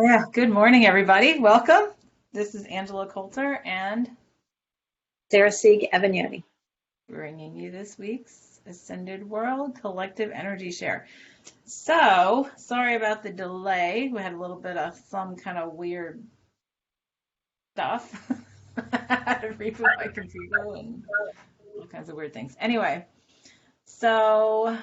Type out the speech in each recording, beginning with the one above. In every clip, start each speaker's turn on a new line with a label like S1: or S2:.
S1: Yeah, good morning, everybody. Welcome. This is Angela Coulter, and
S2: Sarah Sieg Evagnoni.
S1: bringing you this week's Ascended World Collective Energy Share. So, sorry about the delay. We had a little bit of some kind of weird stuff. I had to reboot my computer and all kinds of weird things. Anyway, so,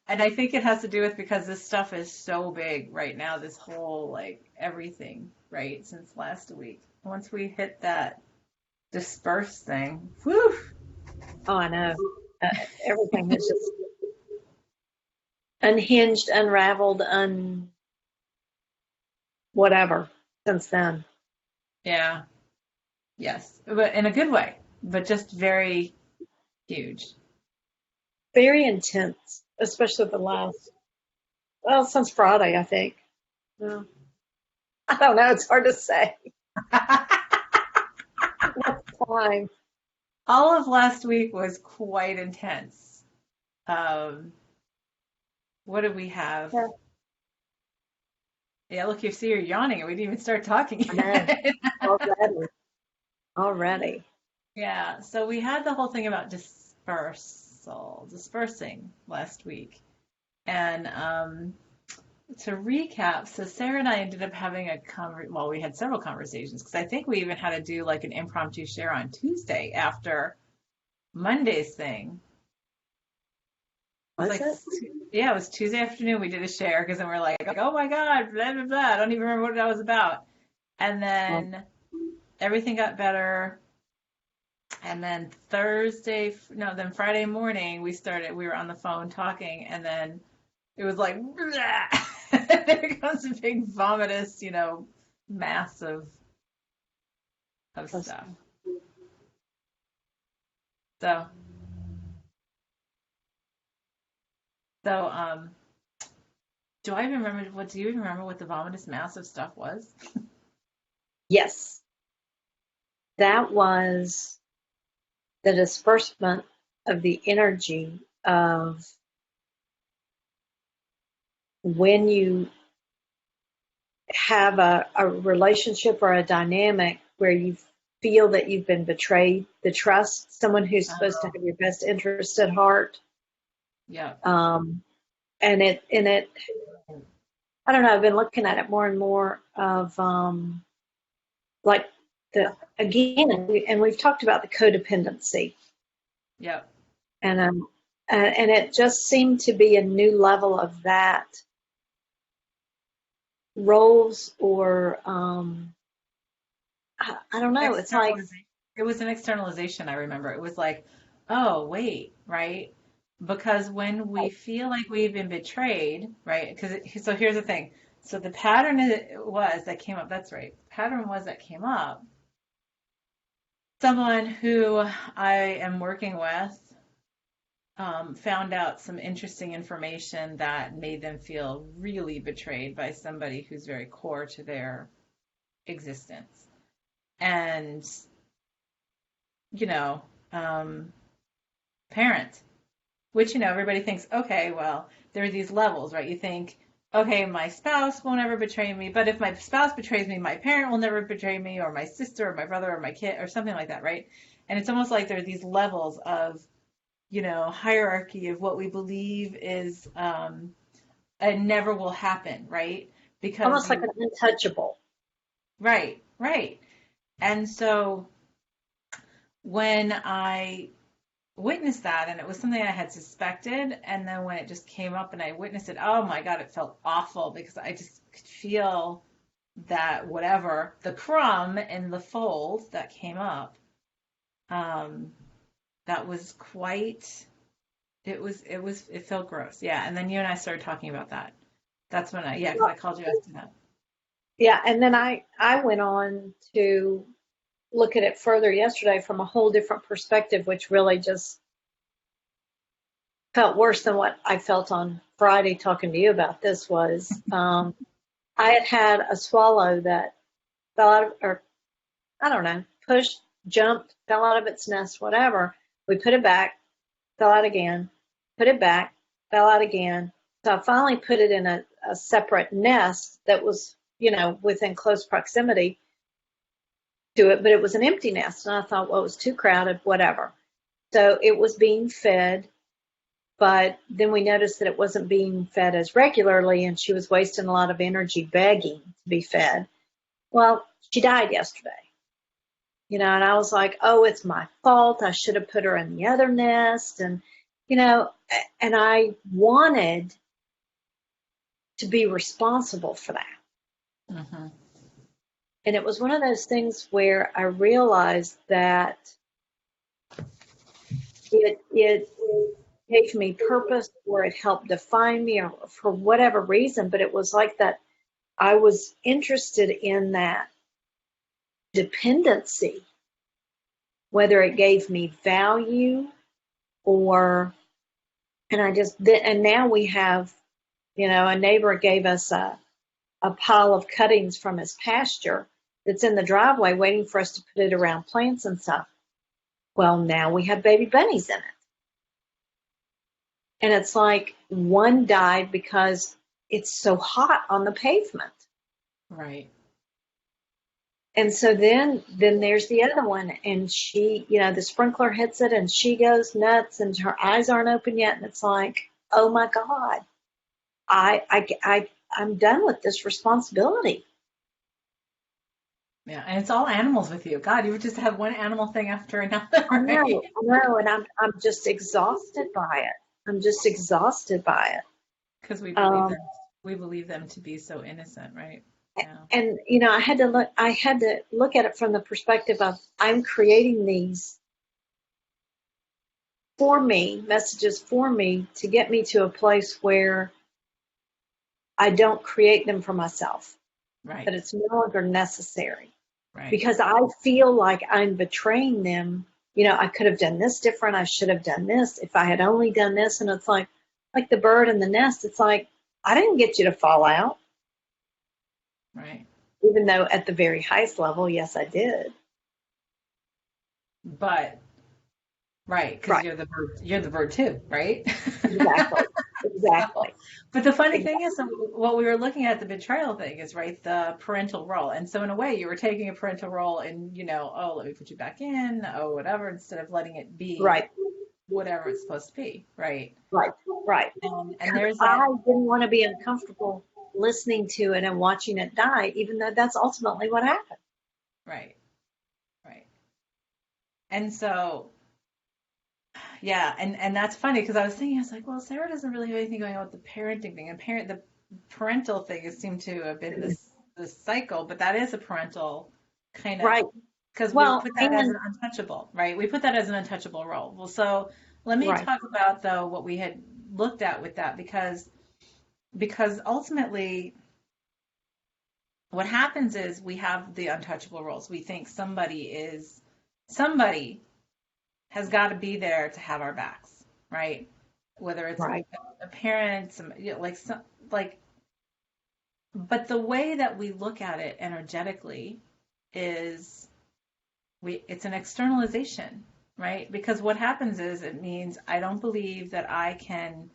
S1: and I think it has to do with because this stuff is so big right now, this whole like everything, right, since last week. Once we hit that disperse thing. Whew.
S2: Oh, I know. Uh, Everything has just unhinged, unraveled, whatever since then.
S1: Yeah. Yes. But in a good way, but just very huge.
S2: Very intense, especially the last, well, since Friday, I think. Well, I don't know. It's hard to say. What's time?
S1: All of last week was quite intense. Um, what did we have?
S2: Yeah,
S1: Yeah, look, you see, you're yawning, and we didn't even start talking
S2: I know.
S1: yet.
S2: Already. Already.
S1: Yeah, so we had the whole thing about dispersing last week. And to recap, so Sarah and I ended up having well, we had several conversations because I think we even had to do like an impromptu share on Tuesday after Monday's thing. It was
S2: Was
S1: like,
S2: it?
S1: yeah, it was Tuesday afternoon. We did a share because then we're like, oh my God, blah, blah, blah. I don't even remember what that was about. And
S2: Well,
S1: then everything got better. And then then Friday morning, we were on the phone talking, and then it was like, there comes a big vomitous, mass of
S2: was-
S1: stuff. So, so, do you even remember what the vomitous mass of stuff was?
S2: yes, that was the disbursement of the energy of when you have a relationship or a dynamic where you feel that you've been betrayed, the trust, someone who's supposed to
S1: Oh,
S2: have your best interest at heart.
S1: yeah.
S2: Um, and it, I don't know, I've been looking at it more and more of like again, and we've talked about the codependency,
S1: Yep.
S2: and and it just seemed to be a new level of that roles or I don't know. It's like
S1: Externalization. It was an externalization, I remember. It was like, oh, wait, right? Because when we feel like we've been betrayed, right? So here's the thing. So the pattern was that came up, that's right. The pattern was that came up. Someone who I am working with found out some interesting information that made them feel really betrayed by somebody who's very core to their existence. And you know, um, parent, which, everybody thinks, okay, well, there are these levels, right? You think, okay, my spouse won't ever betray me, but if my spouse betrays me, my parent will never betray me, or my sister, or my brother, or my kid, or something like that, right? And it's almost like there are these levels of, hierarchy of what we believe is and never will happen, right? Because
S2: almost like
S1: you,
S2: an untouchable.
S1: right, right. And so when I witnessed that, and it was something I had suspected, and then when it just came up and I witnessed it, oh my God, it felt awful because I just could feel that whatever the crumb in the fold that came up, um, that was quite it felt gross. Yeah. And then you and I started talking about that. That's when because I called you after that.
S2: Yeah, and then I went on to look at it further yesterday from a whole different perspective, which really just felt worse than what I felt on Friday talking to you about this was I had a swallow that fell out of, or I don't know, pushed, jumped, fell out of its nest, whatever. We put it back, fell out again, put it back, fell out again. So I finally put it in a separate nest that was, within close proximity to it, but it was an empty nest. And I thought, well, it was too crowded, whatever. So it was being fed, but then we noticed that it wasn't being fed as regularly, and she was wasting a lot of energy begging to be fed. Well, she died yesterday. And I was like, oh, it's my fault. I should have put her in the other nest. And, and I wanted to be responsible for that.
S1: Mm-hmm.
S2: And it was one of those things where I realized that it gave me purpose, or it helped define me, or for whatever reason, but it was like that I was interested in that dependency, whether it gave me value and now we have, a neighbor gave us a pile of cuttings from his pasture that's in the driveway waiting for us to put it around plants and stuff. Well, now we have baby bunnies in it. And it's like one died because it's so hot on the pavement.
S1: Right.
S2: And so then there's the other one, and she, the sprinkler hits it and she goes nuts and her eyes aren't open yet. And it's like, oh my God, I'm done with this responsibility.
S1: Yeah, and it's all animals with you. God, you would just have one animal thing after another.
S2: I
S1: Right?
S2: know, and I'm just exhausted by it.
S1: Because we believe them to be so innocent, right? Yeah.
S2: And I had to look at it from the perspective of, I'm creating these messages for me to get me to a place where I don't create them for myself.
S1: Right.
S2: That it's no longer necessary.
S1: Right.
S2: Because I feel like I'm betraying them. I could have done this different. I should have done this. If I had only done this. And it's like the bird in the nest. It's like, I didn't get you to fall out.
S1: Right.
S2: Even though at the very highest level, yes, I did.
S1: But, right, because you're the bird too, right?
S2: Exactly.
S1: But the funny thing is, what we were looking at, the betrayal thing is, right, the parental role. And so in a way, you were taking a parental role and, oh, let me put you back in, oh, whatever, instead of letting it be whatever it's supposed to be, right?
S2: Right.
S1: And there's that.
S2: I didn't want to be uncomfortable listening to it and watching it die, even though that's ultimately what happened.
S1: Right. And so, yeah, and that's funny because I was like, well, Sarah doesn't really have anything going on with the parenting thing, and the parental thing has seemed to have been this cycle, but that is a parental kind of,
S2: right,
S1: because we put that as an untouchable, right? We put that as an untouchable role. Well, so let me talk about though what we had looked at with that, because ultimately what happens is we have the untouchable roles. We think somebody has got to be there to have our backs, right? Whether it's a parent, but the way that we look at it energetically is it's an externalization, right? Because what happens is it means I don't believe that I can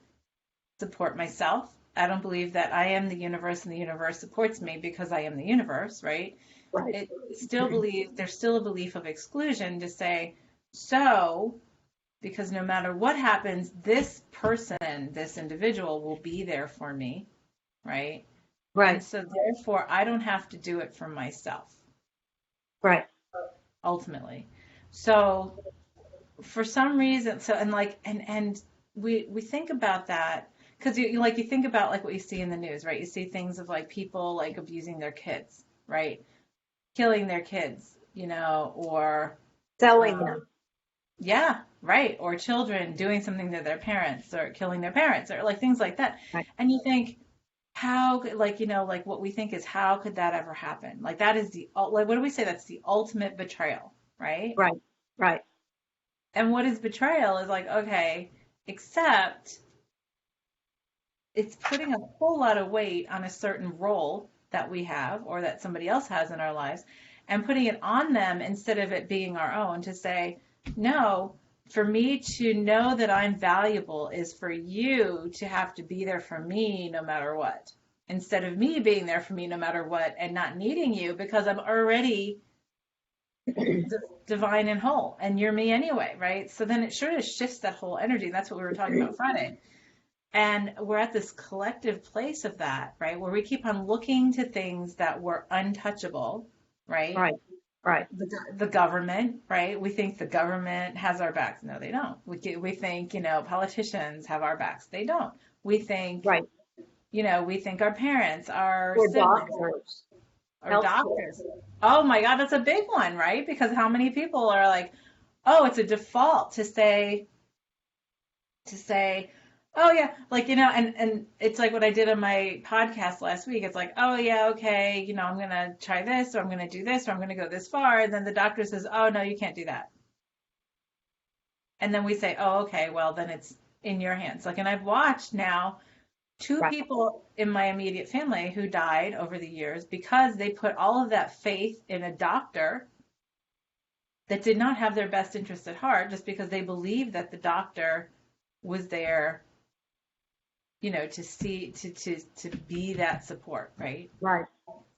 S1: support myself. I don't believe that I am the universe and the universe supports me because I am the universe, right? It still there's still a belief of exclusion to say, so, because no matter what happens, this person, this individual will be there for me, right?
S2: Right.
S1: And so therefore, I don't have to do it for myself.
S2: Right.
S1: Ultimately. So for some reason, and we think about that because you think about like what you see in the news, right? You see things of like people like abusing their kids, right? Killing their kids, or
S2: selling them.
S1: Yeah, right. Or children doing something to their parents or killing their parents or like things like that.
S2: Right.
S1: And you think, how, like what we think is how could that ever happen? Like that is what do we say? That's the ultimate betrayal, right?
S2: Right.
S1: And what is betrayal is like, okay, except it's putting a whole lot of weight on a certain role that we have or that somebody else has in our lives and putting it on them instead of it being our own to say, no, for me to know that I'm valuable is for you to have to be there for me no matter what. instead of me being there for me no matter what and not needing you because I'm already divine and whole and you're me anyway, right? So then it sort of shifts that whole energy. That's what we were talking about Friday. And we're at this collective place of that, right? Where we keep on looking to things that were untouchable, right?
S2: Right. Right.
S1: The government, right? We think the government has our backs. No, they don't. We think, politicians have our backs. They don't. We think,
S2: Right.
S1: we think our parents, our
S2: Or
S1: siblings,
S2: doctors.
S1: our
S2: Healthcare.
S1: doctors. Oh my God, that's a big one, right? Because how many people are like, oh, it's a default to say, oh yeah, like, and it's like what I did on my podcast last week. It's like, oh yeah, okay, I'm gonna try this, or I'm gonna do this, or I'm gonna go this far, and then the doctor says, oh no, you can't do that. And then we say, oh, okay, well then it's in your hands. Like, and I've watched now two
S2: Right.
S1: people in my immediate family who died over the years because they put all of that faith in a doctor that did not have their best interest at heart, just because they believed that the doctor was there, to see, to be that support, right?
S2: Right.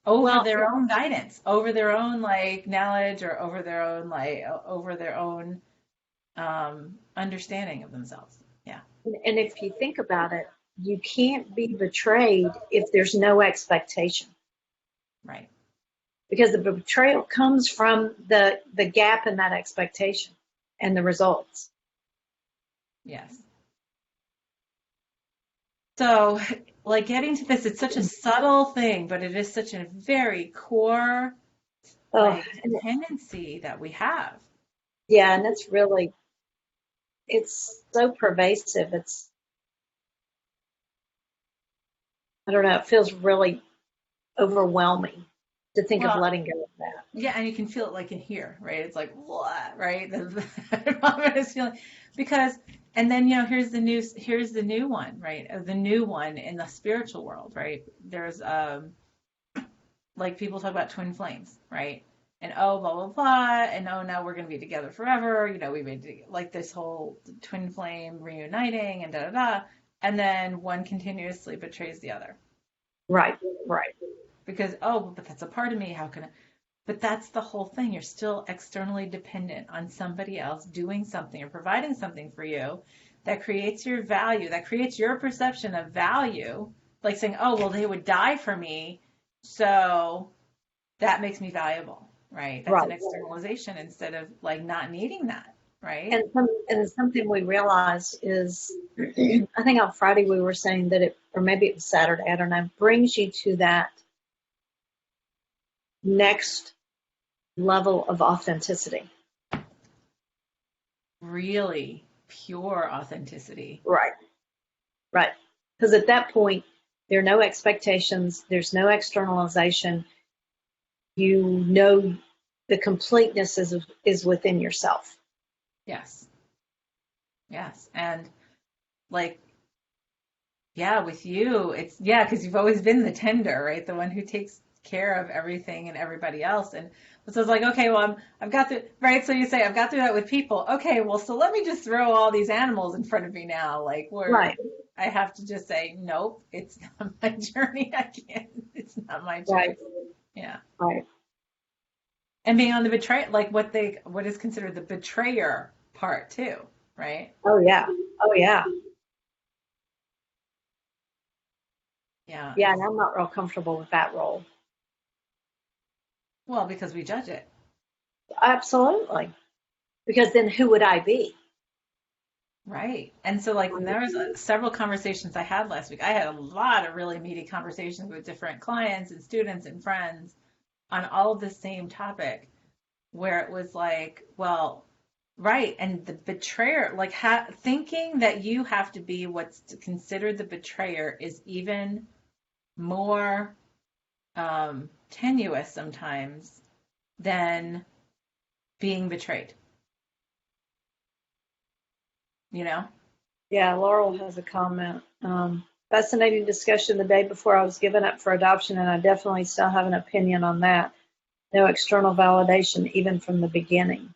S1: Over
S2: Well,
S1: their own guidance, over their own like knowledge, or over their own understanding of themselves. Yeah.
S2: and if you think about it, you can't be betrayed if there's no expectation,
S1: Right.
S2: because the betrayal comes from the gap in that expectation and the results.
S1: Yes. So, like, getting to this, it's such a subtle thing, but it is such a very core,
S2: Oh,
S1: like, dependency that we have.
S2: yeah, and it's so pervasive. I don't know, it feels really overwhelming to think of
S1: Well,
S2: letting go of that.
S1: yeah, and you can feel it like in here, right? It's like, what, right? The moment is feeling, because, and then, here's the new one, right? The new one in the spiritual world, right? There's, like, people talk about twin flames, right? And oh, blah, blah, blah, and oh, now we're going to be together forever. We made like this whole twin flame reuniting and da da da. And then one continuously betrays the other
S2: Right, right,
S1: because, oh, but that's a part of me. How can I? But that's the whole thing. You're still externally dependent on somebody else doing something or providing something for you that creates your value, that creates your perception of value. Like saying, oh, well, they would die for me, so that makes me valuable, right? That's an
S2: right.
S1: externalization instead of like not needing that, right?
S2: And something we realized is, I think on Friday we were saying that or maybe it was Saturday, I don't know, brings you to that next level of authenticity.
S1: Really pure authenticity.
S2: Right, right. Because at that point, there are no expectations, there's no externalization. You know the completeness is within yourself.
S1: Yes. Yes. And like, yeah, with you, because you've always been the tender, right? The one who takes care of everything and everybody else. And so it's like, okay, well, I've got right. So you say, I've got through that with people. Okay, well, so let me just throw all these animals in front of me now. Like,
S2: Right,
S1: I have to just say, nope, it's not my journey. I can't, it's not my choice.
S2: right,
S1: Yeah.
S2: right.
S1: And being on the like what is considered the betrayer part too, right?
S2: Oh yeah, oh yeah.
S1: Yeah.
S2: Yeah, and I'm not real comfortable with that role.
S1: Well, because we judge it.
S2: Absolutely. Because then who would I be?
S1: Right. And so like there was several conversations I had last week. I had a lot of really meaty conversations with different clients and students and friends on all of the same topic where it was like, well, right. And the betrayer, like thinking that you have to be what's considered the betrayer is even more tenuous sometimes than being betrayed.
S2: Yeah, Laurel has a comment. Fascinating discussion the day before I was given up for adoption, and I definitely still have an opinion on that. No external validation, even from the beginning.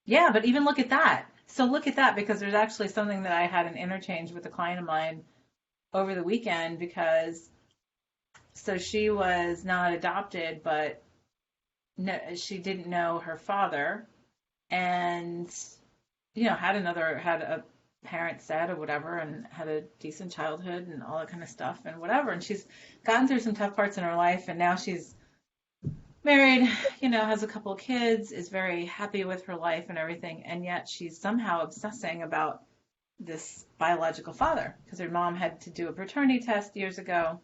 S1: Yeah, but even look at that. So look at that, because there's actually something that I had an interchange with a client of mine over the weekend, because so she was not adopted, but no, she didn't know her father, and had a parent said or whatever, and had a decent childhood and all that kind of stuff and whatever. And she's gotten through some tough parts in her life, and now she's married, has a couple of kids, is very happy with her life and everything, and yet she's somehow obsessing about this biological father, because her mom had to do a paternity test years ago,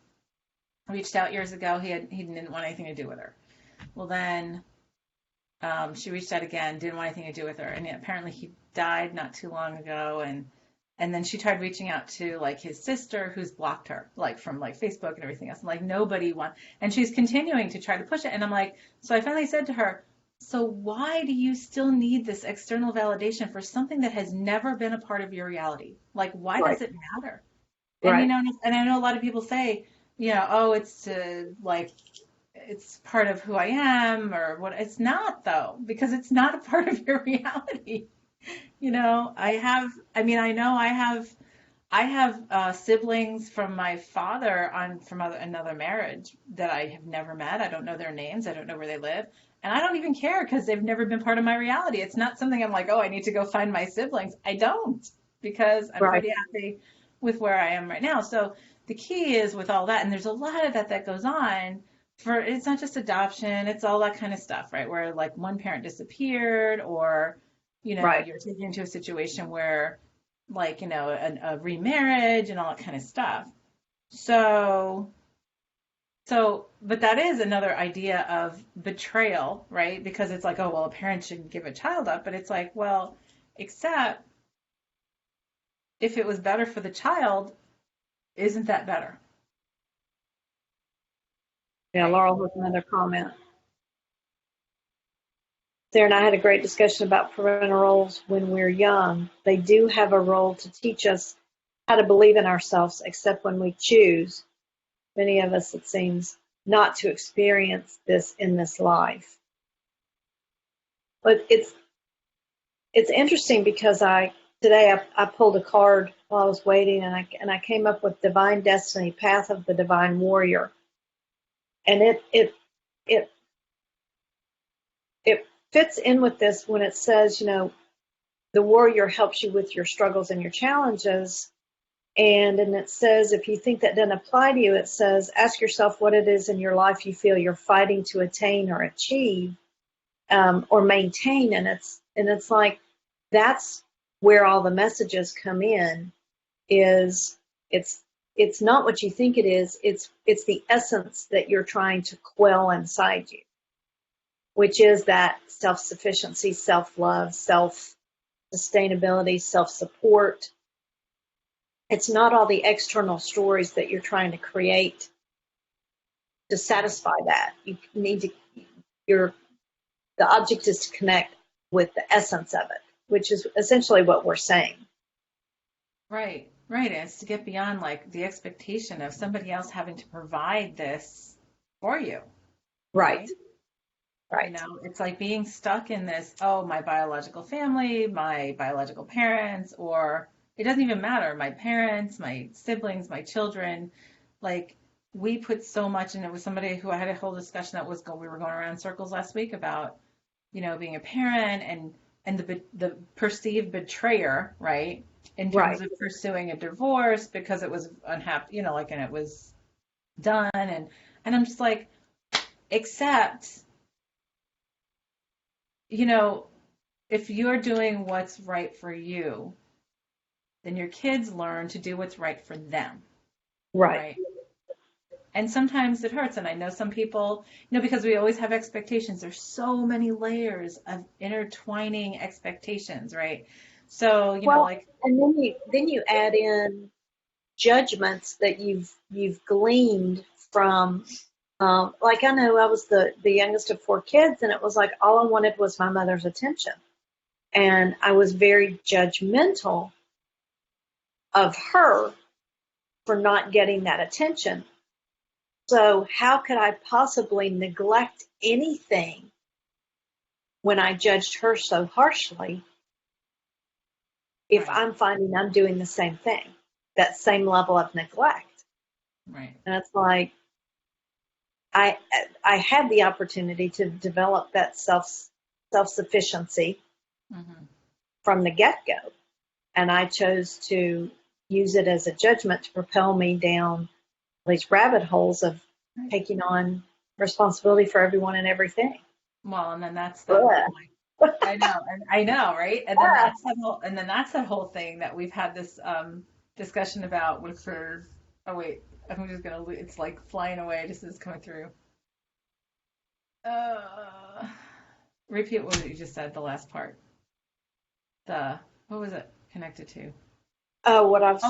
S1: reached out years ago. He didn't want anything to do with her. Well, then she reached out again, didn't want anything to do with her, and apparently he died not too long ago, and then she tried reaching out to like his sister, who's blocked her, like from like Facebook and everything else. And like nobody wants, and she's continuing to try to push it. And I'm like, so I finally said to her, so why do you still need this external validation for something that has never been a part of your reality? Like, why
S2: Right.
S1: does it matter? And
S2: Right.
S1: and I know a lot of people say, oh, it's to like it's part of who I am or what. It's not, though, because it's not a part of your reality. I know I have siblings from my father from another marriage that I have never met. I don't know their names. I don't know where they live. And I don't even care, because they've never been part of my reality. It's not something I'm like, oh, I need to go find my siblings. I don't, because I'm
S2: Right.
S1: pretty happy with where I am right now. So the key is with all that, and there's a lot of that goes on. It's not just adoption, it's all that kind of stuff, right? Where like one parent disappeared, or
S2: Right.
S1: you're taken into a situation where like, a remarriage and all that kind of stuff. So, but that is another idea of betrayal, right? Because it's like, oh, well, a parent shouldn't give a child up, but it's like, well, except if it was better for the child, isn't that better,
S2: Yeah,
S1: right?
S2: Laurel has another comment. Sarah and I had a great discussion about parental roles when we're young. They do have a role to teach us how to believe in ourselves, except when we choose, many of us, it seems, not to experience this in this life. But it's interesting because today I pulled a card while I was waiting, and I came up with Divine Destiny, Path of the Divine Warrior, and it it fits in with this when it says, the warrior helps you with your struggles and your challenges. And it says, if you think that doesn't apply to you, it says, ask yourself what it is in your life you feel you're fighting to attain or achieve, or maintain. And it's like, that's where all the messages come in. Is it's not what you think it is. It's the essence that you're trying to quell inside you, which is that self-sufficiency, self-love, self-sustainability, self-support. It's not all the external stories that you're trying to create to
S1: Right.
S2: satisfy that. You need to, the object is to connect with the essence of it, which is essentially what we're saying.
S1: Right. Right. And it's to get beyond like the expectation of somebody else having to provide this for you,
S2: Right,
S1: right?
S2: right,
S1: It's like being stuck in this, oh, my biological family, my biological parents, or it doesn't even matter, my parents, my siblings, my children. Like, we put so much, and it was somebody who I had a whole discussion we were going around in circles last week about, being a parent, and the perceived betrayer, right? In terms
S2: right.
S1: of pursuing a divorce because it was unhappy, like, and it was done, and I'm just like, except, you know, if you're doing what's right for you, then your kids learn to do what's right for them,
S2: Right.
S1: right? And sometimes it hurts. And I know some people, because we always have expectations. There's so many layers of intertwining expectations, right? So,
S2: Well,
S1: like,
S2: and then you add in judgments that you've gleaned from. Like, I know I was the youngest of four kids, and it was like all I wanted was my mother's attention, and I was very judgmental of her for not getting that attention. So how could I possibly neglect anything when I judged her so harshly? if
S1: Right.
S2: I'm finding I'm doing the same thing, that same level of neglect.
S1: Right.
S2: And it's like I I had the opportunity to develop that self-sufficiency
S1: Mm-hmm.
S2: from the get-go, and I chose to use it as a judgment to propel me down these rabbit holes of
S1: Right.
S2: taking on responsibility for everyone and everything.
S1: Well, and then that's the whole,
S2: Ugh.
S1: like, I know, right? And then that's that whole thing that we've had this discussion about with for, oh wait, I'm just gonna, it's like flying away just as it's coming through. Uh, Repeat what you just said, the last part. What was it connected to?
S2: Oh, what I've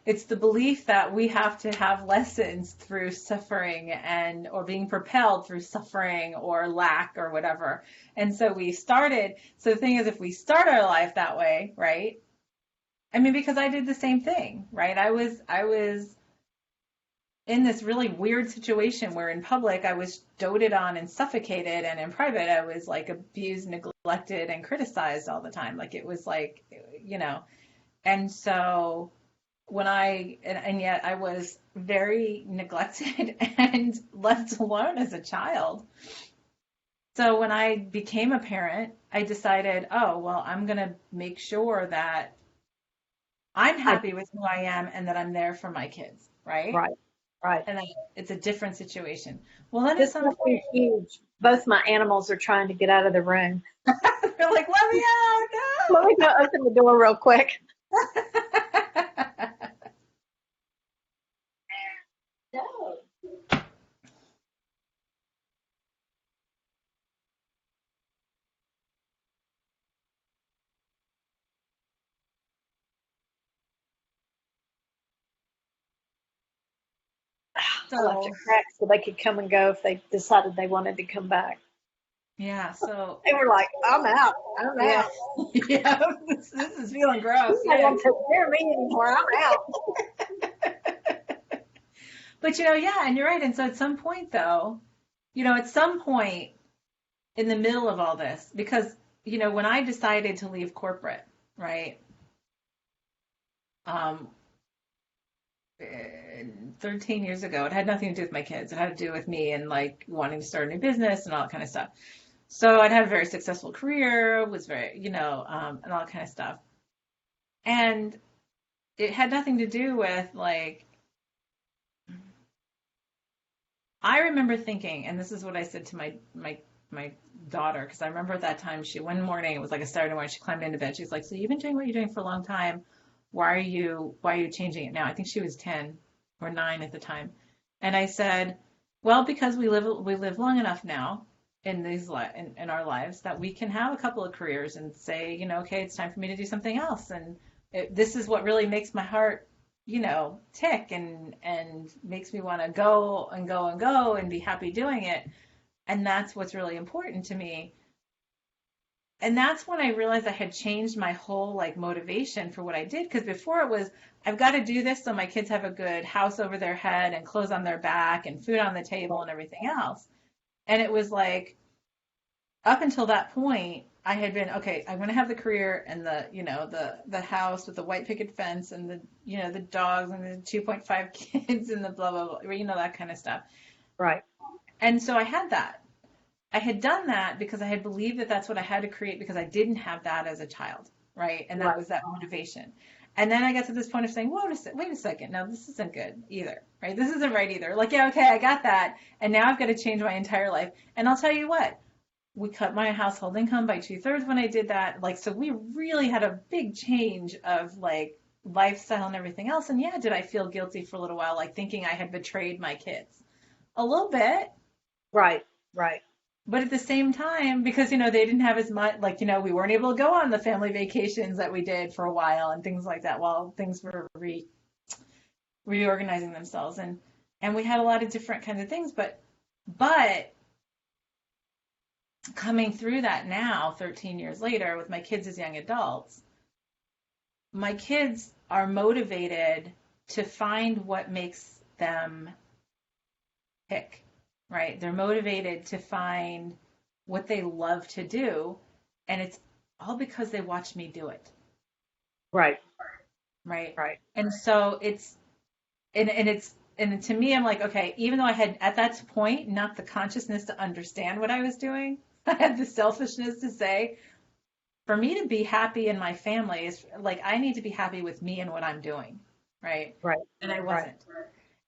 S1: It's the belief that we have to have lessons through suffering and or being propelled through suffering or lack or whatever. And so so the thing is, if we start our life that way, right? I mean, because I did the same thing, right? I was in this really weird situation where in public I was doted on and suffocated, and in private I was like abused, neglected, and criticized all the time. Like it was like, you know, and so and yet I was very neglected and left alone as a child. So when I became a parent, I decided, oh, well, I'm going to make sure that I'm
S2: I
S1: happy with who I am and that I'm there for my kids, right?
S2: right, right.
S1: And that it's a different situation. Well, then at
S2: This
S1: some
S2: must be
S1: point,
S2: huge. Both my animals are trying to get out of the room.
S1: they're like, let me
S2: Let me go open the door real quick.
S1: out, no!
S2: No. I left it
S1: So,
S2: cracked so they could come and go if they decided they wanted to come back.
S1: yeah, so,
S2: They were like, I'm out. I'm
S1: yeah,
S2: out.
S1: yeah, this is feeling gross.
S2: You're not
S1: Yeah.
S2: going to take care of me anymore. I'm out.
S1: But yeah, and you're right. And so at some point, though, at some point in the middle of all this, because, when I decided to leave corporate, right, um, 13 years ago, it had nothing to do with my kids. It had to do with me and like wanting to start a new business and all that kind of stuff. So I'd had a very successful career, was very, and all that kind of stuff. And it had nothing to do with like, I remember thinking, and this is what I said to my daughter, because I remember at that time one morning, it was like a Saturday morning, she climbed into bed. She's like, "So you've been doing what you're doing for a long time. Why are you changing it now?" I think she was 10 or 9 at the time. And I said, "Well, because we live long enough now in our lives that we can have a couple of careers and say, okay, it's time for me to do something else. And this is what really makes my heart tick and makes me want to go and go and go and be happy doing it. And that's what's really important to me." And that's when I realized I had changed my whole like motivation for what I did. Because before it was, I've got to do this so my kids have a good house over their head and clothes on their back and food on the table and everything else. And it was like, up until that point, I had been, okay, I'm going to have the career and the house with the white picket fence and the dogs and the 2.5 kids and the blah, blah, blah, that kind of stuff.
S2: Right.
S1: And so I had that. I had done that because I had believed that that's what I had to create because I didn't have that as a child, right? And that
S2: Right.
S1: was that motivation. And then I got to this point of saying, wait a second, no, this isn't good either, right? This isn't right either. Like, yeah, okay, I got that. And now I've got to change my entire life. And I'll tell you what, we cut my household income by 2/3 when I did that. Like, so we really had a big change of like lifestyle and everything else. And yeah, did I feel guilty for a little while, like thinking I had betrayed my kids? A little bit.
S2: Right. Right.
S1: But at the same time, because, they didn't have as much, like, we weren't able to go on the family vacations that we did for a while and things like that while things were reorganizing themselves. And we had a lot of different kinds of things. But coming through that now, 13 years later, with my kids as young adults, my kids are motivated to find what makes them tick, right? They're motivated to find what they love to do, and it's all because they watch me do it.
S2: Right.
S1: right?
S2: Right.
S1: And so and to me, I'm like, okay, even though I had at that point not the consciousness to understand what I was doing, I had the selfishness to say, for me to be happy in my family is like I need to be happy with me and what I'm doing, right?
S2: Right.
S1: And I
S2: Right.
S1: wasn't.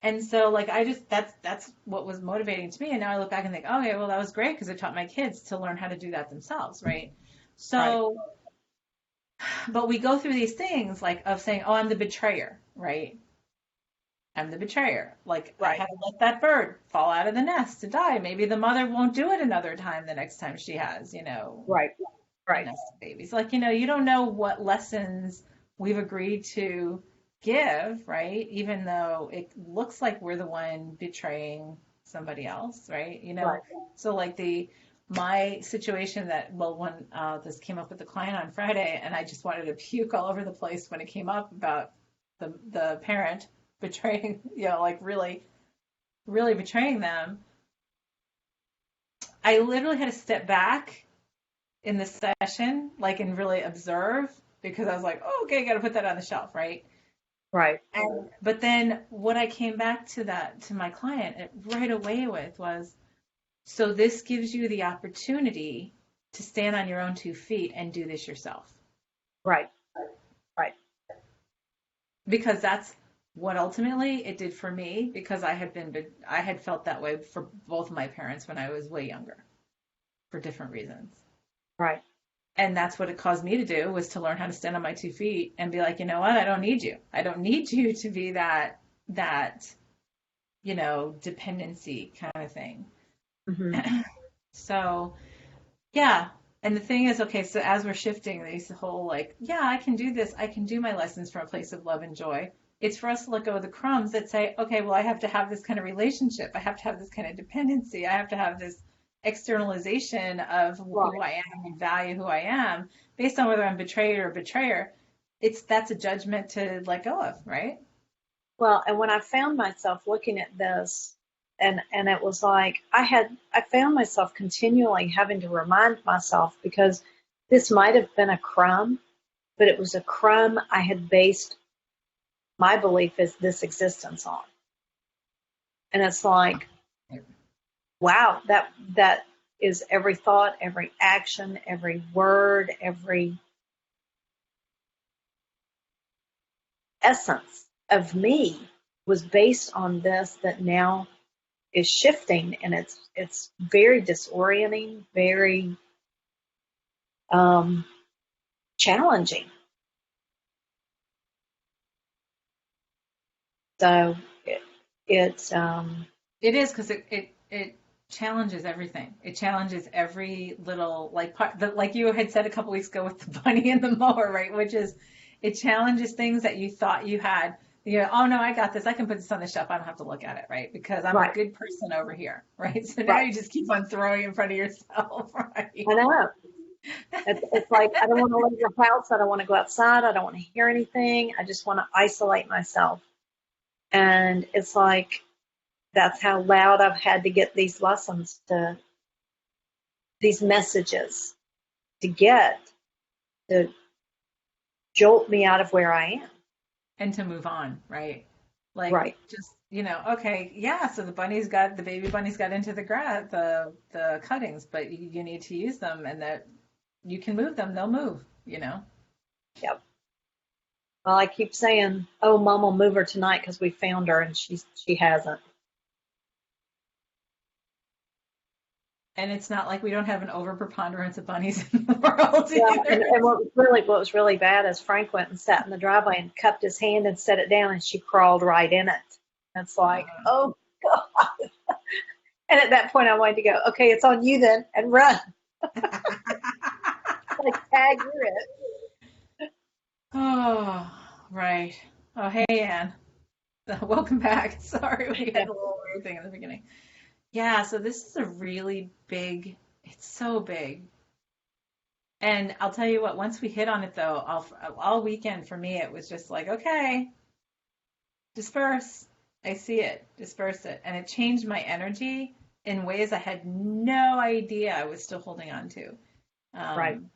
S1: And so like I just that's what was motivating to me. And now I look back and think, okay, well that was great because I taught my kids to learn how to do that themselves, right?
S2: Right.
S1: So, but we go through these things like of saying, oh, I'm the betrayer, right? I'm the betrayer. Like I
S2: Right.
S1: had to let that bird fall out of the nest to die. Maybe the mother won't do it another time the next time she has,
S2: Right.
S1: a
S2: Right.
S1: nest of babies. Like, you don't know what lessons we've agreed to give, right? Even though it looks like we're the one betraying somebody else, right?
S2: Right.
S1: So like my situation that, well, when this came up with the client on Friday, and I just wanted to puke all over the place when it came up about the parent betraying, like really, really betraying them. I literally had to step back in the session, like, and really observe because I was like, oh, okay, got to put that on the shelf, right?
S2: Right.
S1: But then what I came back to my client right away with was, so this gives you the opportunity to stand on your own 2 feet and do this yourself.
S2: Right. Right.
S1: Because that's what ultimately it did for me because I had felt that way for both of my parents when I was way younger for different reasons.
S2: Right.
S1: And that's what it caused me to do was to learn how to stand on my 2 feet and be like, you know what? I don't need you. I don't need you to be that, dependency kind of thing.
S2: Mm-hmm.
S1: So yeah. And the thing is, okay, so as we're shifting these whole like, yeah, I can do this. I can do my lessons from a place of love and joy. It's for us to let go of the crumbs that say, okay, well, I have to have this kind of relationship. I have to have this kind of dependency. I have to have this externalization of who
S2: Right.
S1: I am and value who I am based on whether I'm betrayed or betrayer. That's a judgment to let go of, right?
S2: Well, and when I found myself looking at this, and it was like I found myself continually having to remind myself because this might have been a crumb, but it was a crumb I had based my belief as this existence on. And it's like, wow, that is every thought, every action, every word, every essence of me was based on this that now is shifting, and it's very disorienting, very um, challenging. So it's
S1: It is because it challenges everything. It challenges every little like part like you had said a couple weeks ago with the bunny and the mower, right? Which is it challenges things that you thought you had. Oh no, I got this. I can put this on the shelf. I don't have to look at it, right? Because I'm a
S2: right,
S1: good person over here, right? So now
S2: right.
S1: you just keep on throwing in front of yourself,
S2: I
S1: right?
S2: know. It's like I don't want to leave the house. I don't want to go outside. I don't want to hear anything. I just want to isolate myself. And it's like that's how loud I've had to get these lessons to these messages to get to jolt me out of where I am.
S1: And to move on, right? Like
S2: Right.
S1: just okay, yeah. So the baby bunny's got into the cuttings, but you need to use them, and that you can move them, they'll move.
S2: Yep. Well, I keep saying, "Oh, Mom will move her tonight because we found her," and she hasn't.
S1: And it's not like we don't have an overpreponderance of bunnies in the world
S2: Well, and,
S1: either.
S2: and what was really bad is Frank went and sat in the driveway and cupped his hand and set it down, and she crawled right in it. And it's like, oh God. And at that point, I wanted to go, okay, it's on you then, and run. Like tag, you're it.
S1: Oh, right. Oh, hey, Anne. Welcome back. Sorry, we had a little weird thing in the beginning. Yeah, so this is a really big, it's so big. And I'll tell you what, once we hit on it though, all weekend for me, it was just like, okay, disperse. I see it, disperse it. And it changed my energy in ways I had no idea I was still holding on to.
S2: Right.
S1: Um,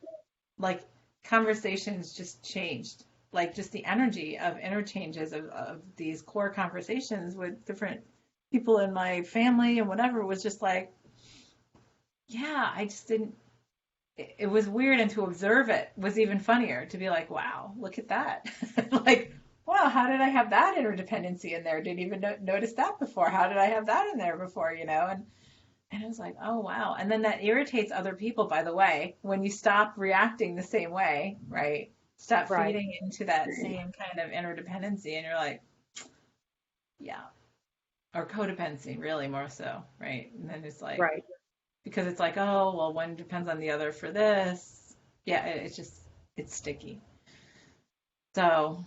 S1: like conversations just changed. like just the energy of interchanges of these core conversations with different people in my family and whatever was just like, yeah, I just didn't, it was weird. And to observe it was even funnier to be like, wow, look at that. Like, wow, how did I have that interdependency in there? Didn't even notice that before. How did I have that in there before, you know? And I was like, oh, wow. And then that irritates other people, by the way, when you stop reacting the same way, right? Stop
S2: Right.
S1: feeding into that same kind of interdependency. And you're like, yeah, or codependency, really more so, right? And then it's like,
S2: Right.
S1: because it's like, oh, well, one depends on the other for this. Yeah, it's just, it's sticky. So,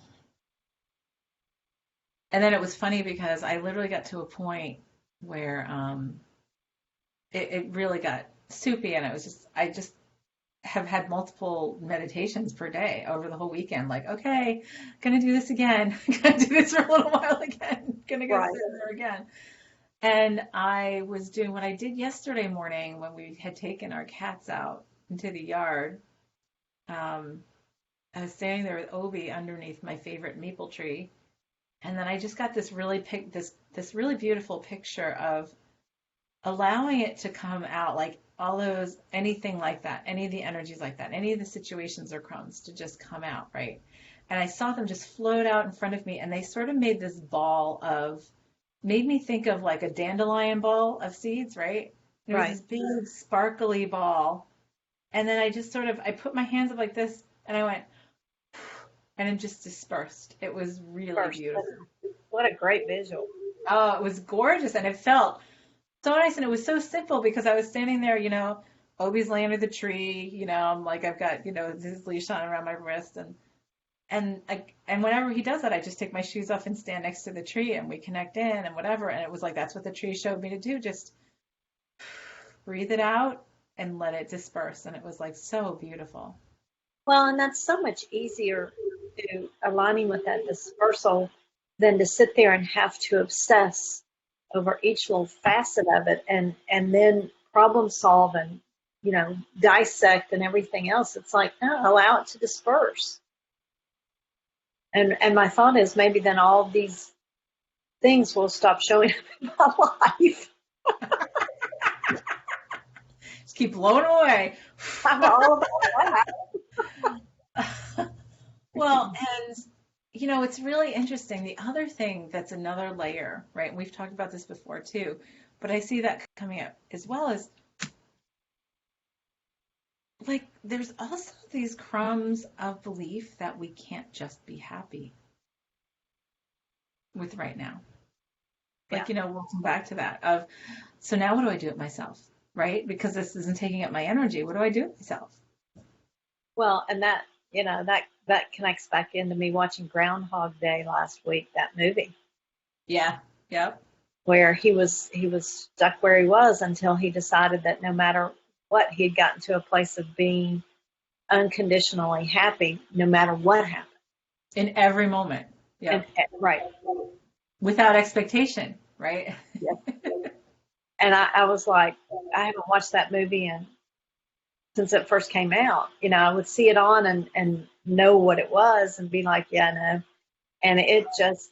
S1: and then it was funny because I literally got to a point where it really got soupy and it was just, I just have had multiple meditations per day over the whole weekend. Like, okay, gonna do this again. Gonna do this for a little while again. Gonna go sit
S2: Right.
S1: there again. And I was doing what I did yesterday morning when we had taken our cats out into the yard. Um, I was standing there with Obi underneath my favorite maple tree, and then I just got this really beautiful picture of allowing it to come out, like all those anything like that, any of the energies like that, any of the situations or crumbs to just come out, right? And I saw them just float out in front of me, and they sort of made this ball of made me think of like a dandelion ball of seeds, right? And it was
S2: Right.
S1: this big sparkly ball. And then I just sort of I put my hands up like this and I went and it just dispersed. It was really
S2: First.
S1: beautiful.
S2: What a great visual.
S1: Oh, it was gorgeous and it felt so nice and it was so simple because I was standing there, you know, Obi's laying under the tree, you know, I'm like I've got, you know, his leash on around my wrist and whenever he does that, I just take my shoes off and stand next to the tree and we connect in and whatever. And it was like that's what the tree showed me to do. Just breathe it out and let it disperse. And it was like so beautiful.
S2: Well, and that's so much easier to aligning with that dispersal than to sit there and have to obsess over each little facet of it and then problem solve and dissect and everything else. It's like, no, allow it to disperse. And my thought is maybe then all of these things will stop showing up in my life.
S1: Just keep blowing away.
S2: I'm all about that.
S1: Well, and you know, it's really interesting. The other thing that's another layer, right? And we've talked about this before too, but I see that coming up as well as like there's also these crumbs of belief that we can't just be happy with right now.
S2: Yeah.
S1: Like, you know, we'll come back to that of so now what do I do with myself? Right? Because this isn't taking up my energy. What do I do with myself?
S2: Well, and that connects back into me watching Groundhog Day last week, that movie,
S1: Yeah. Yep.
S2: where he was stuck where he was until he decided that no matter what, he had gotten to a place of being unconditionally happy, no matter what happened.
S1: In every moment.
S2: And
S1: Yep.
S2: right,
S1: Without expectation, right?
S2: yeah. And I was like, I haven't watched that movie since it first came out. I would see it on and know what it was and be like, yeah, no. And it just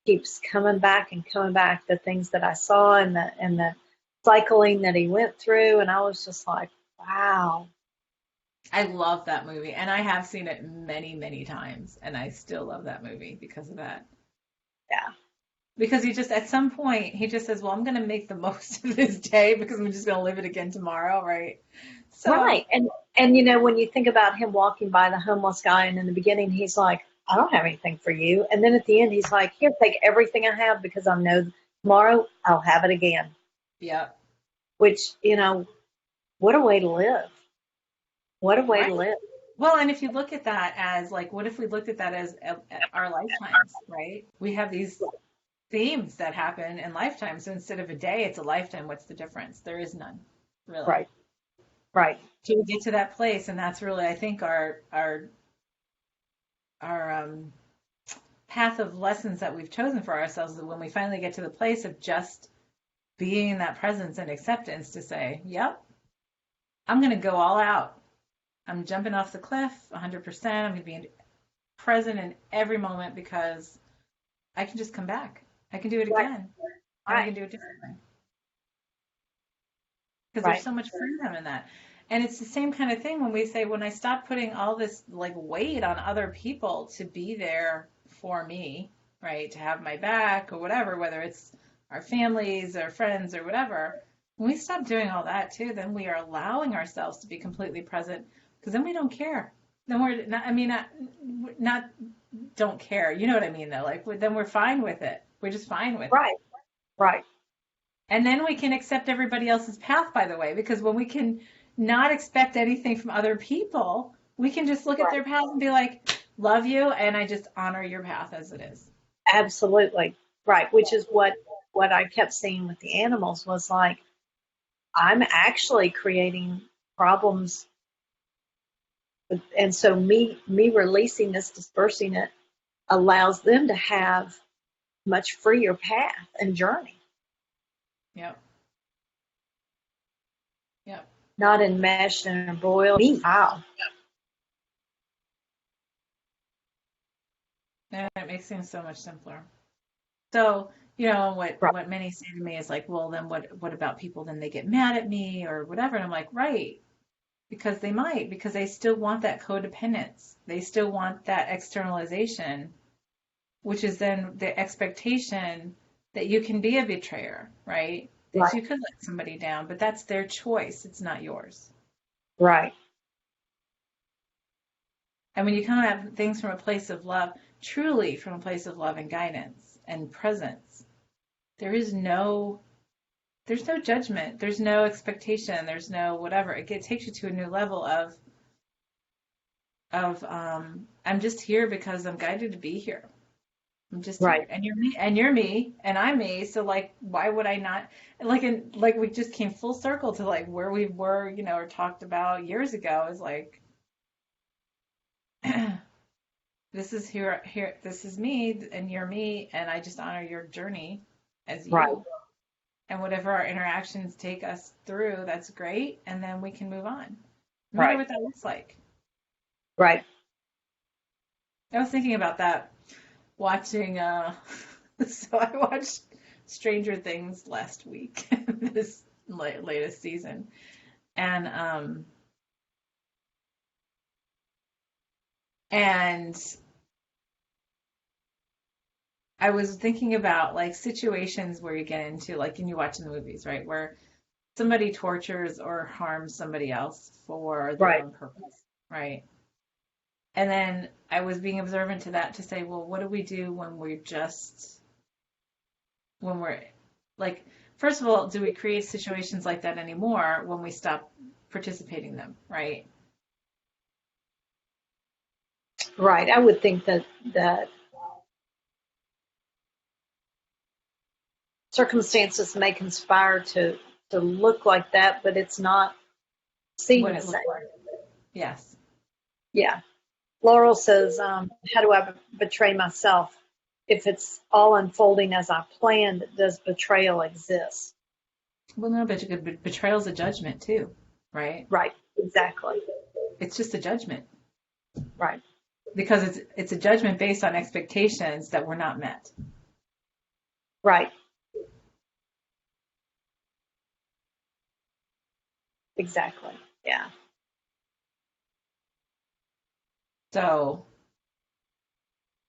S2: keeps coming back and coming back. The things that I saw and the cycling that he went through, and I was just like, wow.
S1: I love that movie, and I have seen it many, many times, and I still love that movie because of that.
S2: Yeah.
S1: Because he just, at some point, he just says, "Well, I'm going to make the most of this day because I'm just going to live it again tomorrow," right? So,
S2: Right. And when you think about him walking by the homeless guy, and in the beginning he's like, I don't have anything for you. And then at the end he's like, here, take everything I have because I know tomorrow I'll have it again.
S1: yeah,
S2: Which, what a way to live. What a way to
S1: right.
S2: live.
S1: Well, and if you look at that as like, what if we looked at that as our lifetimes, right? We have these themes that happen in lifetimes. So instead of a day, it's a lifetime. What's the difference? There is none, really.
S2: Right. Right.
S1: Till we get to that place, and that's really, I think, our path of lessons that we've chosen for ourselves. That when we finally get to the place of just being in that presence and acceptance, to say, "Yep, I'm going to go all out. I'm jumping off the cliff, 100%. I'm going to be present in every moment because I can just come back. I can do it
S2: Right.
S1: again, and I
S2: Right.
S1: can do it differently because there's
S2: Right.
S1: so much freedom in that. And it's the same kind of thing when we say, when I stop putting all this like weight on other people to be there for me, right? To have my back or whatever, whether it's our families or friends or whatever, when we stop doing all that too, then we are allowing ourselves to be completely present because then we don't care. Then we're not, I mean, not don't care. You know what I mean though? Like then we're fine with it. We're just fine with it.
S2: Right. Right.
S1: And then we can accept everybody else's path, by the way, because when we can not expect anything from other people, we can just look at
S2: Right.
S1: their path and be like, love you, and I just honor your path as it is.
S2: Absolutely. Right. Which is what I kept seeing with the animals was like, I'm actually creating problems. And so me releasing this, dispersing it, allows them to have much freer path and journey,
S1: Yep. Yep.
S2: not enmeshed and embroiled. Me. Wow.
S1: And it makes things so much simpler. So, you know,
S2: Right.
S1: what many say to me is like, well, then what about people? Then they get mad at me or whatever. And I'm like, right, because they might, because they still want that codependence. They still want that externalization, which is then the expectation that you can be a betrayer, right? That
S2: Right.
S1: you could let somebody down, but that's their choice. It's not yours.
S2: Right.
S1: And when you come at things from a place of love, truly from a place of love and guidance and presence, there is no there's no judgment, there's no expectation, there's no whatever. It takes you to a new level of I'm just here because I'm guided to be here. I'm just here,
S2: Right.
S1: and you're me, and you're me, and I'm me. So like, why would I not? Like we just came full circle to like where we were, you know, or talked about years ago. Is like, this is here. This is me, and you're me, and I just honor your journey as
S2: Right.
S1: you, and whatever our interactions take us through, that's great, and then we can move on, no matter
S2: Right.
S1: what that looks like.
S2: Right.
S1: I was thinking about that watching. So I watched Stranger Things last week, this latest season, and and I was thinking about like situations where you get into like, and you watch in the movies, right, where somebody tortures or harms somebody else for their
S2: Right.
S1: own purpose, right? And then I was being observant to that to say, well, what do we do when we're like, first of all, do we create situations like that anymore when we stop participating in them, right?
S2: Right. I would think that circumstances may conspire to look like that, but it's not seen
S1: What
S2: the
S1: it
S2: same.
S1: looks like. Yes.
S2: Yeah. Laurel says, how do I betray myself? If it's all unfolding as I planned, does betrayal exist?
S1: Well, no, but betrayal is a judgment too, right?
S2: Right. Exactly.
S1: It's just a judgment
S2: Right.
S1: because it's a judgment based on expectations that were not met.
S2: Right. Exactly. Yeah.
S1: So,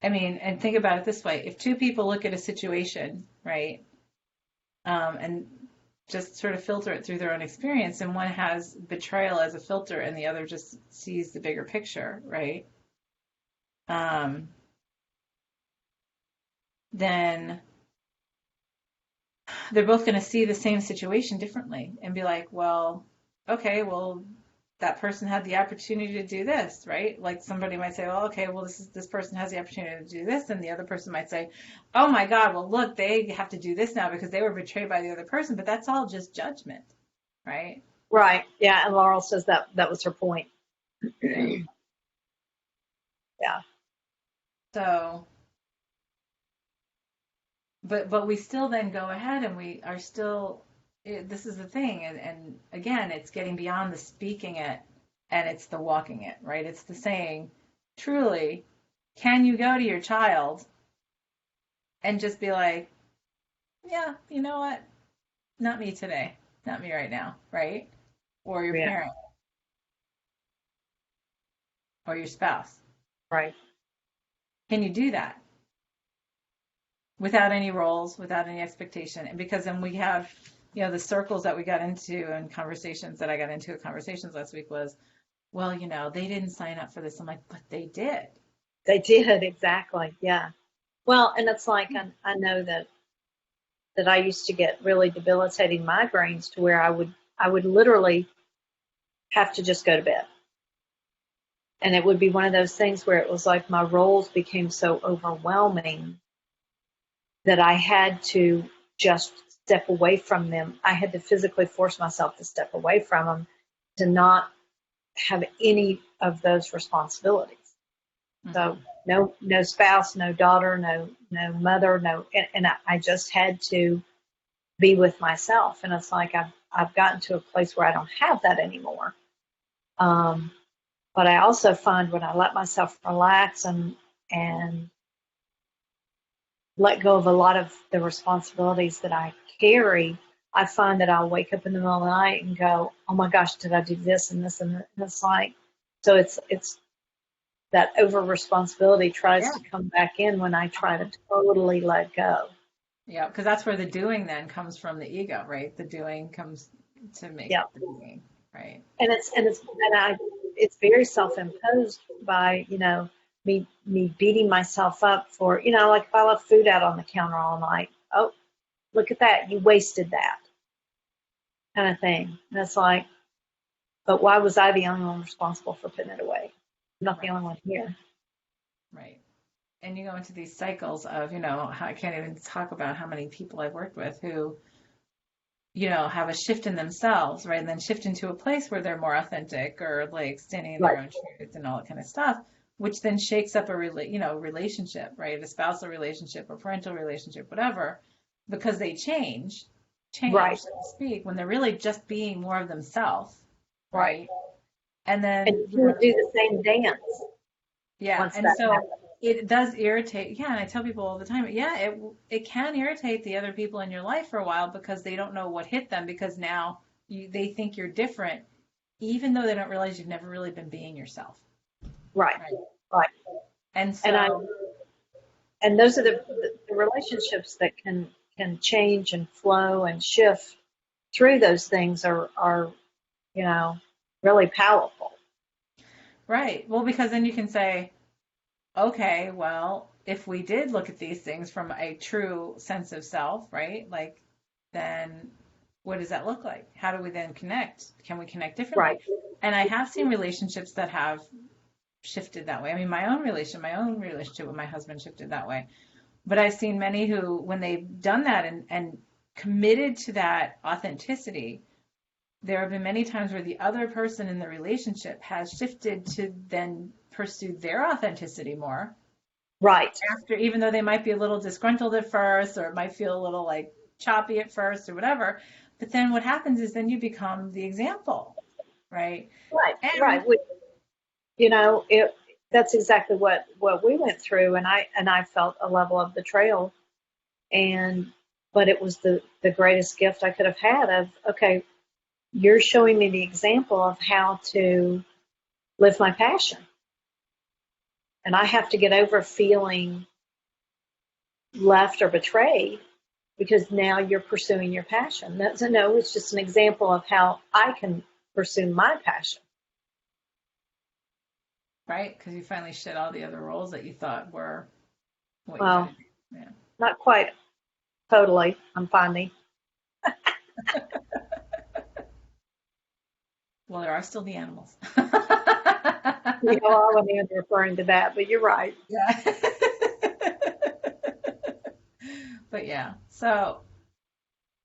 S1: I mean, and think about it this way: if two people look at a situation, right, and just sort of filter it through their own experience, and one has betrayal as a filter, and the other just sees the bigger picture, right? Um, then they're both going to see the same situation differently and be like, well, okay, well, that person had the opportunity to do this, right? Like somebody might say, well, okay, well, this person has the opportunity to do this, and the other person might say, oh my God, well, look, they have to do this now because they were betrayed by the other person, but that's all just judgment, right?
S2: Right. Yeah. And Laurel says that was her point.
S1: Yeah.
S2: Yeah.
S1: So, but we still then go ahead and we are still. This is the thing, and again, it's getting beyond the speaking it, and it's the walking it, right? It's the saying, truly. Can you go to your child and just be like, yeah, you know what? Not me today. Not me right now, right? Or your
S2: Yeah.
S1: parent or your spouse.
S2: Right.
S1: Can you do that without any roles, without any expectation? And because then we have, the circles that we got into and conversations that I got into at conversations last week was, well, they didn't sign up for this. I'm like, but they did.
S2: They did, exactly. Yeah. Well, and it's like I know that I used to get really debilitating migraines to where I would literally have to just go to bed. And it would be one of those things where it was like my roles became so overwhelming that I had to just step away from them. I had to physically force myself to step away from them to not have any of those responsibilities. So
S1: Mm-hmm.
S2: no spouse, no daughter, no mother, and I just had to be with myself. And it's like I've gotten to a place where I don't have that anymore. Um, but I also find when I let myself relax and let go of a lot of the responsibilities that I carry, I find that I'll wake up in the middle of the night and go, "Oh my gosh, did I do this and this and that?" And it's like, so it's that over responsibility tries
S1: Yeah.
S2: to come back in when I try to totally let go.
S1: Yeah. Because that's where the doing then comes from the ego, right? The doing comes to make
S2: Yeah,
S1: the being, right?
S2: and it's very self-imposed by me beating myself up for like if I left food out on the counter all night. Oh, look at that, you wasted that kind of thing. And it's like, but why was I the only one responsible for putting it away? I'm not the
S1: Right.
S2: only one here.
S1: Right. And you go into these cycles of, I can't even talk about how many people I've worked with who, have a shift in themselves, right? And then shift into a place where they're more authentic or like standing in their
S2: Right,
S1: own truth and all that kind of stuff, which then shakes up a relationship, right? A spousal relationship or parental relationship, whatever, because they change,
S2: right,
S1: so to speak, when they're really just being more of themselves,
S2: right.
S1: right? And
S2: And
S1: then,
S2: you can't do the same dance
S1: yeah,
S2: once
S1: and
S2: that
S1: so
S2: happens.
S1: it does irritate. Yeah, and I tell people all the time, yeah, it can irritate the other people in your life for a while because they don't know what hit them because now they think you're different, even though they don't realize you've never really been being yourself,
S2: Right,
S1: right?
S2: right.
S1: And
S2: And I
S1: so,
S2: and those are the relationships that can change and flow and shift through those things are you know really powerful.
S1: right, well, because then you can say, okay, well, if we did look at these things from a true sense of self, right? Like, then what does that look like? How do we then connect? Can we connect differently?
S2: Right,
S1: And I have seen relationships that have shifted that way. I mean, my own relationship with my husband shifted that way. But I've seen many who, when they've done that and committed to that authenticity, there have been many times where the other person in the relationship has shifted to then pursue their authenticity more
S2: right,
S1: after, even though they might be a little disgruntled at first, or it might feel a little like choppy at first or whatever. But then what happens is then you become the example, right?
S2: right,
S1: And
S2: right. It that's exactly what we went through, and I felt a level of betrayal, and but it was the greatest gift I could have had of, okay, you're showing me the example of how to live my passion, and I have to get over feeling left or betrayed because now you're pursuing your passion. That's no, it's just an example of how I can pursue my passion.
S1: right, because you finally shed all the other roles that you thought were what you had to
S2: Well,
S1: do. Yeah.
S2: not quite totally, I'm finding.
S1: Well, there are still the animals.
S2: I wasn't even referring to that, but you're right.
S1: Yeah. But yeah. So,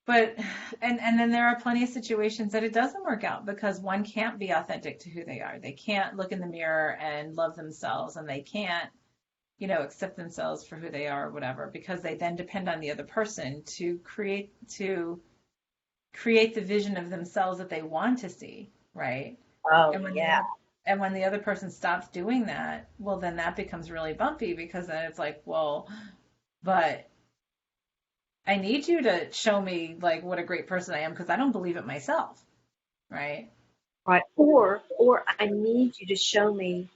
S1: but and then there are plenty of situations that it doesn't work out because one can't be authentic to who they are. They can't look in the mirror and love themselves, and they can't, accept themselves for who they are or whatever, because they then depend on the other person to create the vision of themselves that they want to see, right?
S2: Oh,
S1: And when they
S2: yeah.
S1: have And when the other person stops doing that, well, then that becomes really bumpy because then it's like, well, but I need you to show me like what a great person I am because I don't believe it myself, right?
S2: Right. Or I need you to show me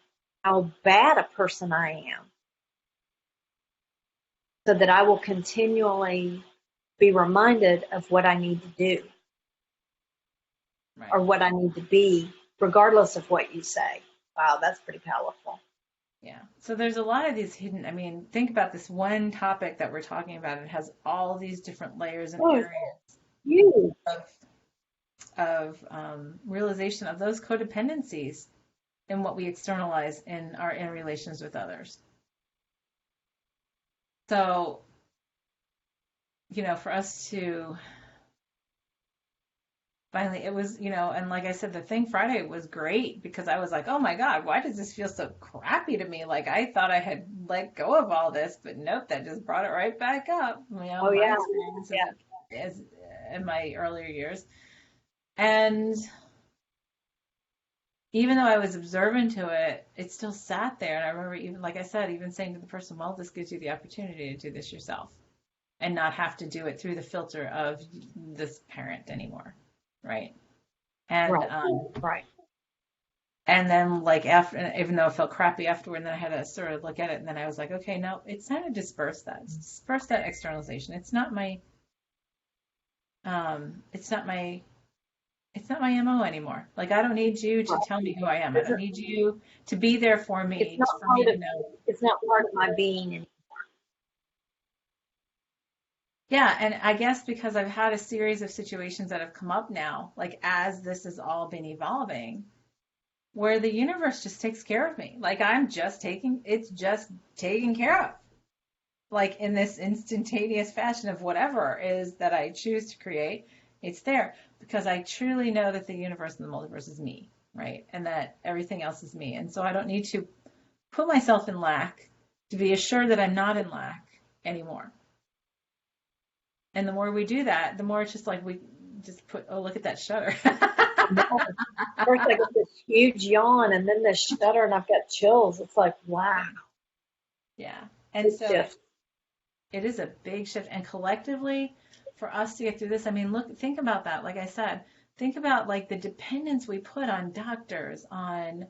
S2: how bad a person I am so that I will continually be reminded of what I need to do
S1: Right.
S2: or what I need to be, regardless of what you say. Wow, that's pretty powerful.
S1: Yeah. So there's a lot of these hidden, I mean, think about this one topic that we're talking about. It has all these different layers and
S2: Oh, it's
S1: areas
S2: huge.
S1: of realization of those codependencies in what we externalize in our interrelations with others. So, for us to finally, it was, and like I said, the thing Friday was great because I was like, oh my God, why does this feel so crappy to me? Like I thought I had let go of all this, but nope, that just brought it right back up.
S2: Oh,
S1: My
S2: yeah.
S1: experience
S2: Yeah.
S1: as in my earlier years. And even though I was observant to it, it still sat there. And I remember even, like I said, even saying to the person, well, this gives you the opportunity to do this yourself and not have to do it through the filter of this parent anymore. Right. And,
S2: Right. Right.
S1: and then like after, even though it felt crappy afterward, then I had to sort of look at it. And then I was like, okay, no, it's time to disperse that externalization. It's not my it's not my MO anymore. Like I don't need you to
S2: Right.
S1: tell me who I am. I
S2: It's,
S1: don't need you to be there for
S2: it's
S1: me,
S2: not
S1: for me
S2: part
S1: to
S2: of
S1: know.
S2: it's not part of my being.
S1: Yeah, and I guess because I've had a series of situations that have come up now, like as this has all been evolving, where the universe just takes care of me. Like it's just taken care of. Like in this instantaneous fashion of whatever is that I choose to create, it's there because I truly know that the universe and the multiverse is me, right? And that everything else is me. And so I don't need to put myself in lack to be assured that I'm not in lack anymore. And the more we do that, the more it's just like we just put, oh, look at that shutter.
S2: First, I get this huge yawn, and then this shudder, and I've got chills. It's like, wow,
S1: Yeah. And
S2: big
S1: so
S2: shift.
S1: it is a big shift. And collectively, for us to get through this, I mean, think about that. Like I said, think about like the dependence we put on doctors, on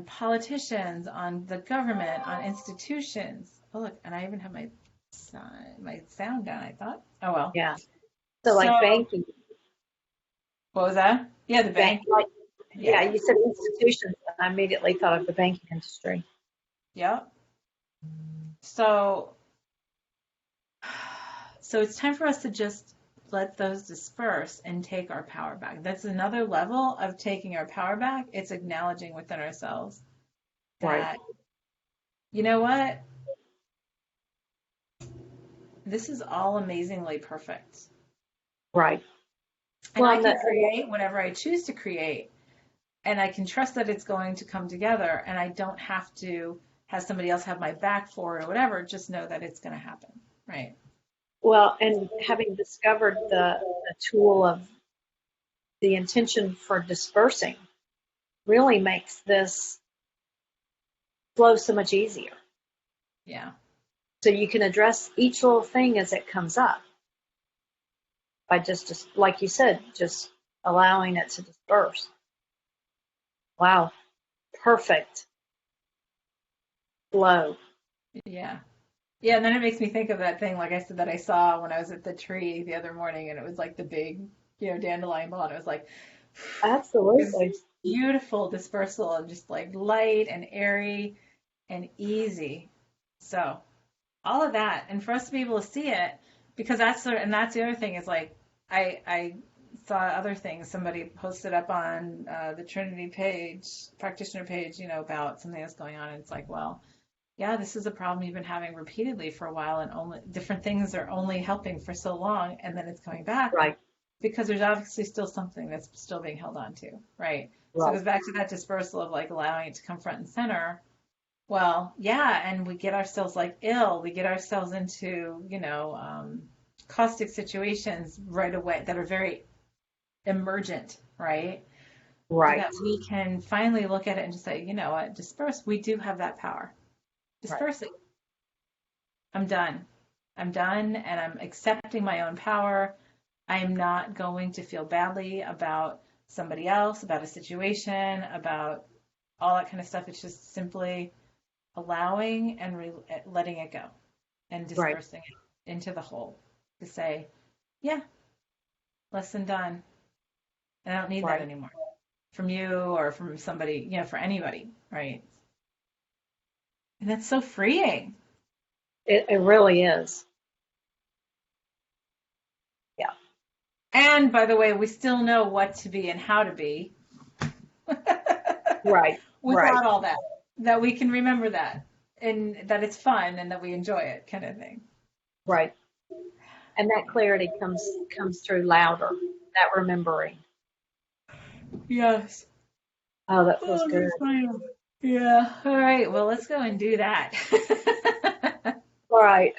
S1: politicians, on the government, on institutions. Oh, look, and I even have my sound down, I thought. Oh, well.
S2: Yeah. So,
S1: So,
S2: like banking,
S1: what was that? Yeah, the
S2: bank,
S1: bank.
S2: like, yeah,
S1: Yeah.
S2: you said institutions, and I immediately thought of the banking industry.
S1: Yep. So, so it's time for us to just let those disperse and take our power back. That's another level of taking our power back. It's acknowledging within ourselves
S2: Right.
S1: that, you know what? This is all amazingly perfect.
S2: Right.
S1: And
S2: Well,
S1: I can create whatever I choose to create, and I can trust that it's going to come together, and I don't have to have somebody else have my back for it or whatever. Just know that it's going to happen. Right.
S2: well, and having discovered the tool of the intention for dispersing really makes this flow so much easier.
S1: Yeah.
S2: So you can address each little thing as it comes up by just like you said, just allowing it to disperse. Wow, perfect flow.
S1: Yeah. Yeah, and then it makes me think of that thing, like I said, that I saw when I was at the tree the other morning, and it was like the big, dandelion ball, and it was like this
S2: Absolutely.
S1: beautiful dispersal and just like light and airy and easy. So all of that, and for us to be able to see it, because that's the other thing is like I saw other things. Somebody posted up on the Trinity page, practitioner page, about something that's going on, and it's like, well, yeah, this is a problem you've been having repeatedly for a while, and only different things are only helping for so long, and then it's coming back
S2: Right,
S1: because there's obviously still something that's still being held on to, right? So it
S2: right.
S1: goes back to that dispersal of like allowing it to come front and center. Well, yeah, and we get ourselves like ill, we get ourselves into, caustic situations right away that are very emergent, right? so
S2: Right.
S1: that we can finally look at it and just say, you know what, disperse. We do have that power.
S2: Right.
S1: Dispersing. I'm done. I'm done and I'm accepting my own power. I am not going to feel badly about somebody else, about a situation, about all that kind of stuff. It's just simply allowing and letting it go and
S2: Right.
S1: dispersing it into the whole to say, yeah, lesson done. And I don't need that
S2: Right.
S1: anymore from you or from somebody, for anybody, right? And that's so freeing.
S2: It really is. Yeah.
S1: And by the way, we still know what to be and how to be
S2: Right. Right.
S1: without all that, that we can remember that and that it's fun and that we enjoy it kind of thing.
S2: Right. And that clarity comes through louder. That remembering.
S1: Yes.
S2: Oh, that feels
S1: Oh,
S2: good.
S1: that's fine. Yeah. All right. Well, let's go and do that.
S2: Right.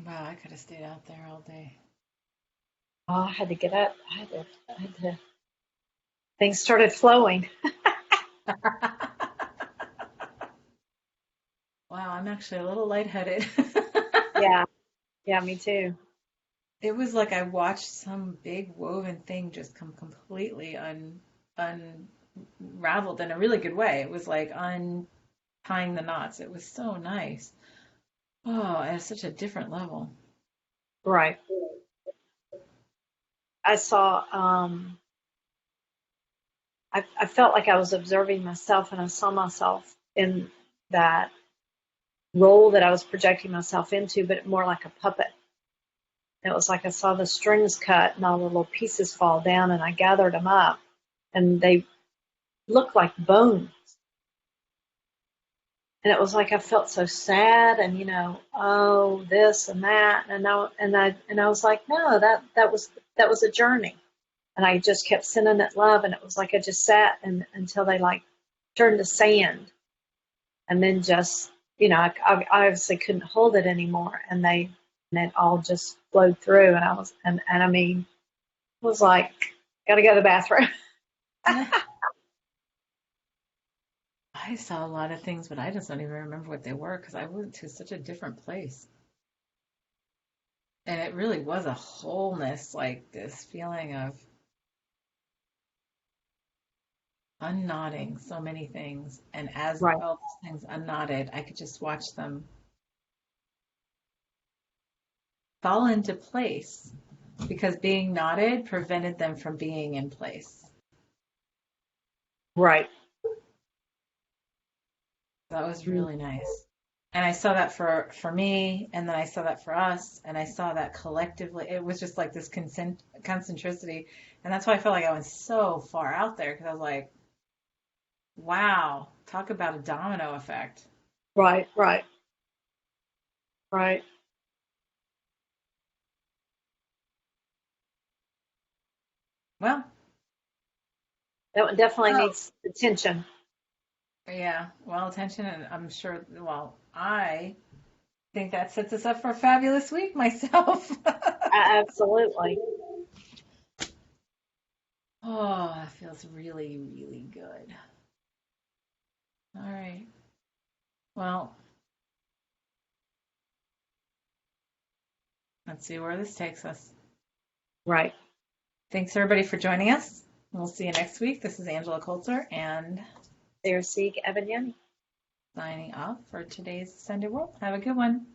S1: Wow, I could have stayed out there all day.
S2: Oh, I had to get up. Things started flowing.
S1: Wow, I'm actually a little lightheaded.
S2: Yeah, yeah, me too.
S1: It was like I watched some big woven thing just come completely unraveled in a really good way. It was like untying the knots. It was so nice. Oh, at such a different level.
S2: Right. I saw, I felt like I was observing myself and I saw myself in that role that I was projecting myself into, but more like a puppet. It was like I saw the strings cut and all the little pieces fall down and I gathered them up and they looked like bones. And it was like I felt so sad and oh this and that and I was like, no, that was a journey. And I just kept sending it love and it was like I just sat and until they like turned to sand and then just I obviously couldn't hold it anymore and it all just flowed through and I was and I mean it was like gotta go to the bathroom.
S1: I saw a lot of things, but I just don't even remember what they were because I went to such a different place. And it really was a wholeness, like this feeling of unknotting so many things. And as
S2: Right,
S1: all those things unknotted, I could just watch them fall into place because being knotted prevented them from being in place.
S2: right.
S1: That was
S2: Mm.
S1: really nice. And I saw that for me, and then I saw that for us, and I saw that collectively. It was just like this concentricity, and that's why I felt like I went so far out there because I was like, wow, talk about a domino effect.
S2: Right, right, right.
S1: Well,
S2: That one definitely
S1: oh,
S2: needs attention.
S1: yeah, well, attention, and I'm sure, well, I think that sets us up for a fabulous week myself.
S2: Absolutely.
S1: Oh, that feels really, really good. All right. Well, let's see where this takes us.
S2: Right.
S1: Thanks everybody for joining us. We'll see you next week. This is Angela Coulter and
S2: There's Sieg Evan.
S1: signing off for today's Sunday World. Have a good one.